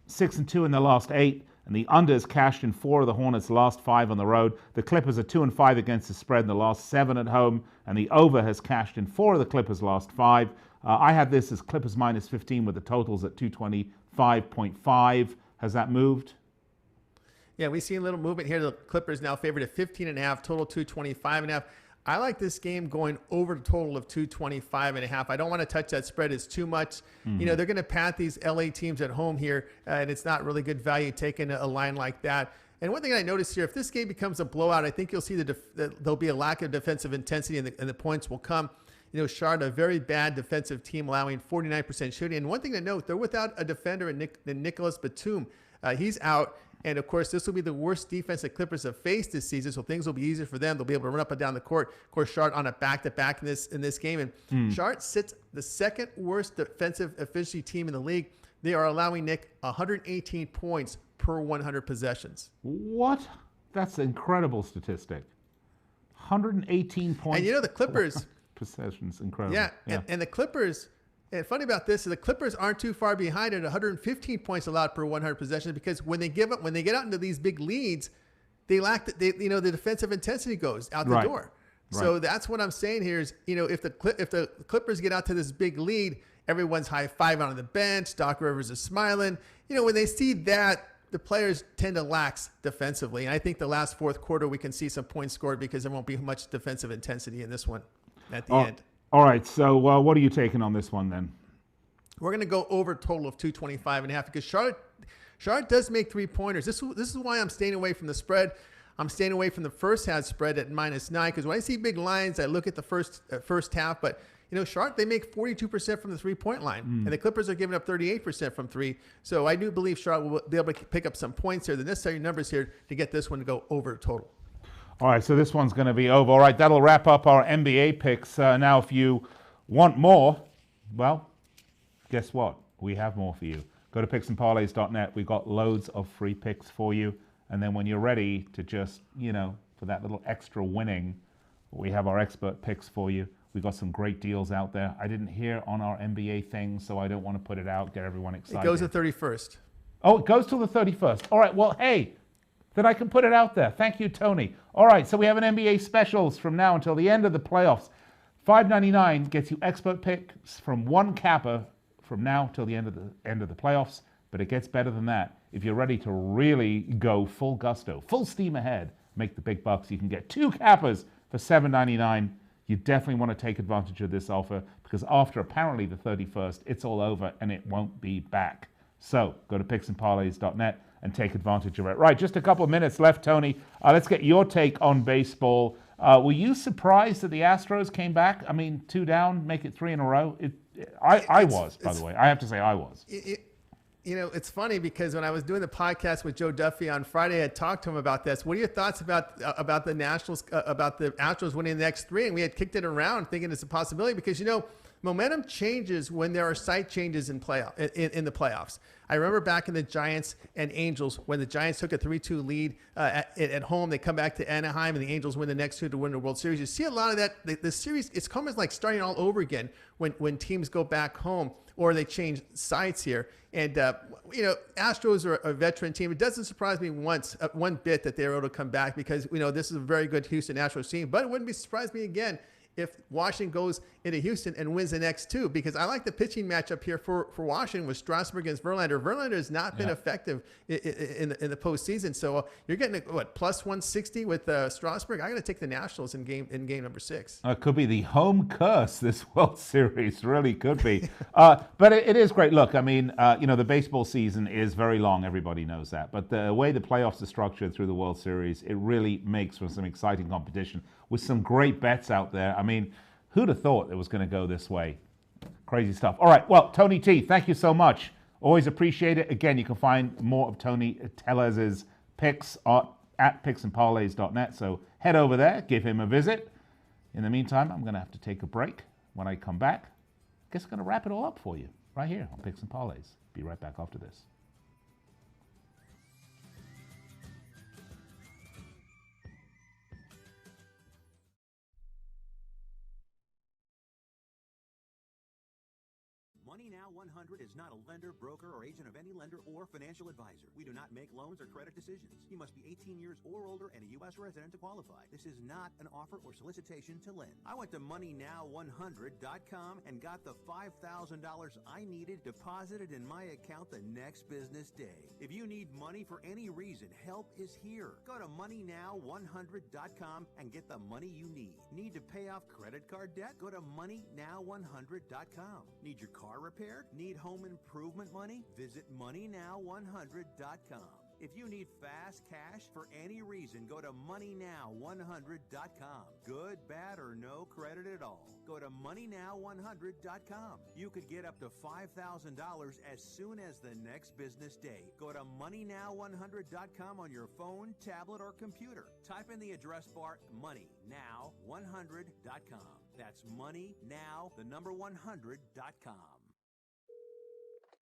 6-2 in their last 8. And the unders cashed in 4 of the Hornets' last 5 on the road. The Clippers are 2-5 against the spread in the last 7 at home. And the over has cashed in 4 of the Clippers' last 5. I had this as Clippers -15 with the totals at 225.5. Has that moved? Yeah, we see a little movement here. The Clippers now favored at 15.5, total 225.5. I like this game going over the total of 225.5. I don't want to touch that spread. It's too much. You know, they're going to pat these LA teams at home here, and it's not really good value taking a line like that. And one thing I noticed here, if this game becomes a blowout, I think you'll see there'll be a lack of defensive intensity, and the points will come. You know, Charlotte, a very bad defensive team, allowing 49% shooting. And one thing to note, they're without a defender in Nicholas Batum. He's out. And, of course, this will be the worst defense the Clippers have faced this season, so things will be easier for them. They'll be able to run up and down the court. Of course, Charlotte on a back-to-back in this game. And Charlotte sits the second worst defensive efficiency team in the league. They are allowing, Nick, 118 points per 100 possessions. What? That's an incredible statistic. 118 points. And, you know, the Clippers... possessions, incredible. Yeah. And the Clippers... And funny about this is the Clippers aren't too far behind at 115 points allowed per 100 possessions, because when they get out into these big leads, they lack the defensive intensity goes out the door. So that's what I'm saying here is, you know, if the Clippers get out to this big lead, everyone's high-fiving on the bench. Doc Rivers is smiling. You know, when they see that, the players tend to lax defensively. And I think the last fourth quarter we can see some points scored because there won't be much defensive intensity in this one at the end. All right, so what are you taking on this one then? We're going to go over a total of 225.5 because Charlotte does make 3-pointers. This is why I'm staying away from the spread. I'm staying away from the first half spread at -9 because when I see big lines, I look at the first half. But, you know, Charlotte, they make 42% from the three-point line, and the Clippers are giving up 38% from three. So I do believe Charlotte will be able to pick up some points here, the necessary numbers here to get this one to go over total. All right, so this one's going to be over. All right, that'll wrap up our NBA picks. Now, if you want more, well, guess what? We have more for you. Go to picksandparlays.net. We've got loads of free picks for you. And then when you're ready to just, you know, for that little extra winning, we have our expert picks for you. We've got some great deals out there. I didn't hear on our NBA thing, so I don't want to put it out, get everyone excited. It goes to the 31st. Oh, it goes till the 31st. All right, well, hey, that I can put it out there. Thank you, Tony. All right, so we have an NBA specials from now until the end of the playoffs. $5.99 gets you expert picks from one capper from now till the end of the playoffs. But it gets better than that. If you're ready to really go full gusto, full steam ahead, make the big bucks, you can get 2 cappers for $7.99. You definitely want to take advantage of this offer because after apparently the 31st, it's all over and it won't be back. So go to picksandparlays.net and take advantage of it. Right, just a couple of minutes left, Tony. Let's get your take on baseball. Were you surprised that the Astros came back? I mean, 2 down, make it 3 in a row? I was, by the way. I have to say I was. You know, it's funny because when I was doing the podcast with Joe Duffy on Friday, I talked to him about this. What are your thoughts about the Nationals, about the Astros winning the next 3? And we had kicked it around thinking it's a possibility because, you know, momentum changes when there are site changes in the playoffs. I remember back in the Giants and Angels when the Giants took a 3-2 lead at home. They come back to Anaheim and the Angels win the next 2 to win the World Series. You see a lot of that. The series, it's almost like starting all over again when teams go back home or they change sites here. And, you know, Astros are a veteran team. It doesn't surprise me one bit that they're able to come back because, you know, this is a very good Houston Astros team. But it wouldn't surprise me again if Washington goes into Houston and wins the next 2, because I like the pitching matchup here for Washington with Strasburg against Verlander. Verlander has not been effective in the postseason. So you're getting plus 160 with Strasburg. I got to take the Nationals in game number 6. It could be the home curse this World Series. Really could be. But it is great. Look, I mean, you know, the baseball season is very long. Everybody knows that. But the way the playoffs are structured through the World Series, it really makes for some exciting competition with some great bets out there. I mean, who'd have thought it was going to go this way? Crazy stuff. All right, well, Tony T, thank you so much. Always appreciate it. Again, you can find more of Tony Tellez's picks at picksandparlays.net. So head over there, give him a visit. In the meantime, I'm going to have to take a break. When I come back, I guess I'm going to wrap it all up for you right here on Picks and Parlays. Be right back after this. Money Now 100 is not a lender, broker, or agent of any lender or financial advisor. We do not make loans or credit decisions. You must be 18 years or older and a U.S. resident to qualify. This is not an offer or solicitation to lend. I went to MoneyNow100.com and got the $5,000 I needed deposited in my account the next business day. If you need money for any reason, help is here. Go to MoneyNow100.com and get the money you need. Need to pay off credit card debt? Go to MoneyNow100.com. Need your car repaired? Need home improvement money? Visit MoneyNow100.com. If you need fast cash for any reason, go to moneynow100.com. Good, bad, or no credit at all. Go to moneynow100.com. You could get up to $5,000 as soon as the next business day. Go to moneynow100.com on your phone, tablet, or computer. Type in the address bar moneynow100.com. That's moneynow100.com.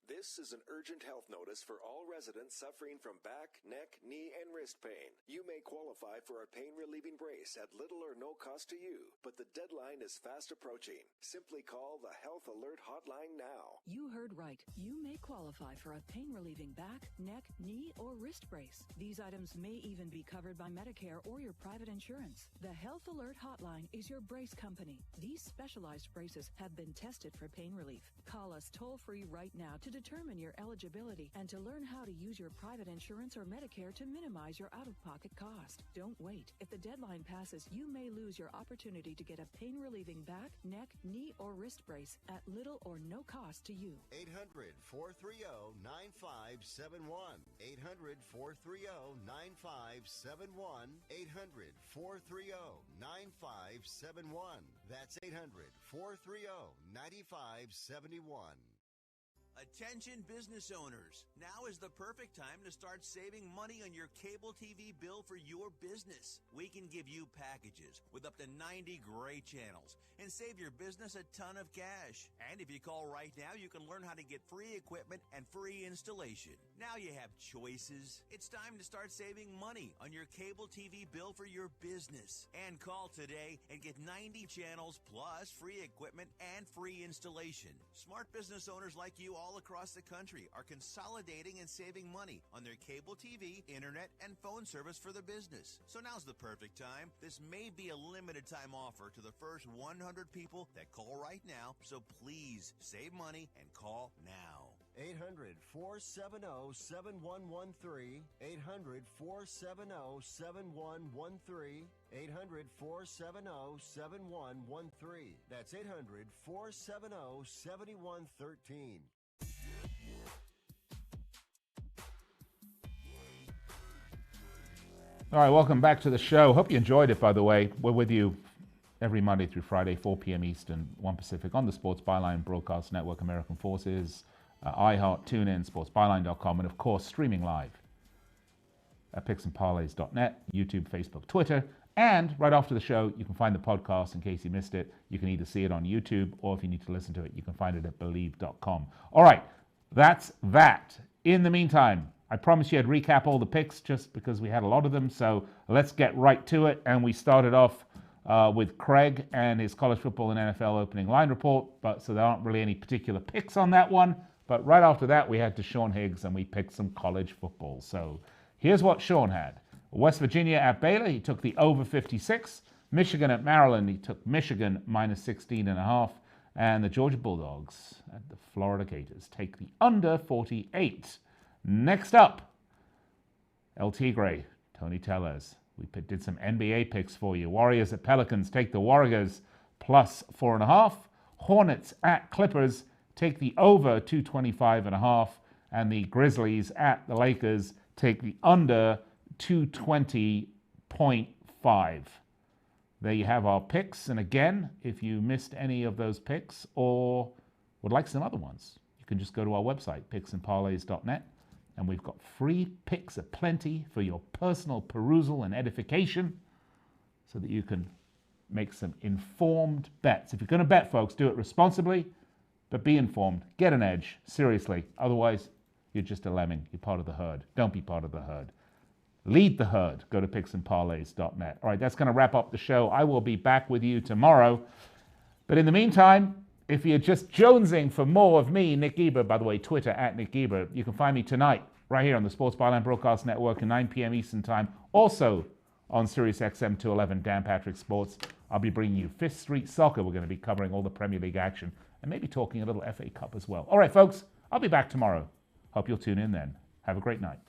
This is an urgent health notice for all residents suffering from back, neck, knee, and wrist pain. You may qualify for a pain-relieving brace at little or no cost to you, but the deadline is fast approaching. Simply call the Health Alert Hotline now. You heard right. You may qualify for a pain-relieving back, neck, knee, or wrist brace. These items may even be covered by Medicare or your private insurance. The Health Alert Hotline is your brace company. These specialized braces have been tested for pain relief. Call us toll-free right now to determine your eligibility and to learn how to use your private insurance or Medicare to minimize your out-of-pocket cost. Don't wait. If the deadline passes, you may lose your opportunity to get a pain-relieving back, neck, knee, or wrist brace at little or no cost to you. 800-430-9571. 800-430-9571. 800-430-9571. That's 800-430-9571. Attention business owners. Now is the perfect time to start saving money on your cable TV bill for your business. We can give you packages with up to 90 great channels and save your business a ton of cash. And if you call right now, you can learn how to get free equipment and free installation. Now you have choices. It's time to start saving money on your cable TV bill for your business. And call today and get 90 channels plus free equipment and free installation. Smart business owners like you all across the country are consolidating and saving money on their cable TV, internet, and phone service for the business. So now's the perfect time. This may be a limited time offer to the first 100 people that call right now. So please save money and call now. 800-470-7113. 800-470-7113. 800-470-7113. That's 800-470-7113. All right, welcome back to the show. Hope you enjoyed it, by the way. We're with you every Monday through Friday, 4 p.m. Eastern, 1 Pacific, on the Sports Byline Broadcast Network, American Forces, iHeart, TuneIn, sportsbyline.com, and, of course, streaming live at picksandparlays.net, YouTube, Facebook, Twitter. And right after the show, you can find the podcast in case you missed it. You can either see it on YouTube, or if you need to listen to it, you can find it at Believe.com. All right, that's that. In the meantime, I promised you I'd recap all the picks just because we had a lot of them. So let's get right to it. And we started off with Craig and his college football and NFL opening line report. So there aren't really any particular picks on that one. But right after that, we had to Sean Higgs and we picked some college football. So here's what Sean had. West Virginia at Baylor, he took the over 56. Michigan at Maryland, he took Michigan minus 16.5. And the Georgia Bulldogs at the Florida Gators take the under 48. Next up, El Tigre, Tony Tellez. We did some NBA picks for you. Warriors at Pelicans take the Warriors plus 4.5. Hornets at Clippers take the over 225.5. And the Grizzlies at the Lakers take the under 220.5. There you have our picks. And again, if you missed any of those picks or would like some other ones, you can just go to our website, picksandparlays.net. And we've got free picks aplenty for your personal perusal and edification so that you can make some informed bets. If you're going to bet, folks, do it responsibly, but be informed. Get an edge, seriously. Otherwise, you're just a lemming. You're part of the herd. Don't be part of the herd. Lead the herd. Go to picksandparlays.net. All right, that's going to wrap up the show. I will be back with you tomorrow. But in the meantime, if you're just jonesing for more of me, Nick Geber, by the way, Twitter at Nick Geber, you can find me tonight right here on the Sports Byline Broadcast Network at 9 p.m. Eastern Time. Also on Sirius XM 211, Dan Patrick Sports. I'll be bringing you Fifth Street Soccer. We're going to be covering all the Premier League action and maybe talking a little FA Cup as well. All right, folks, I'll be back tomorrow. Hope you'll tune in then. Have a great night.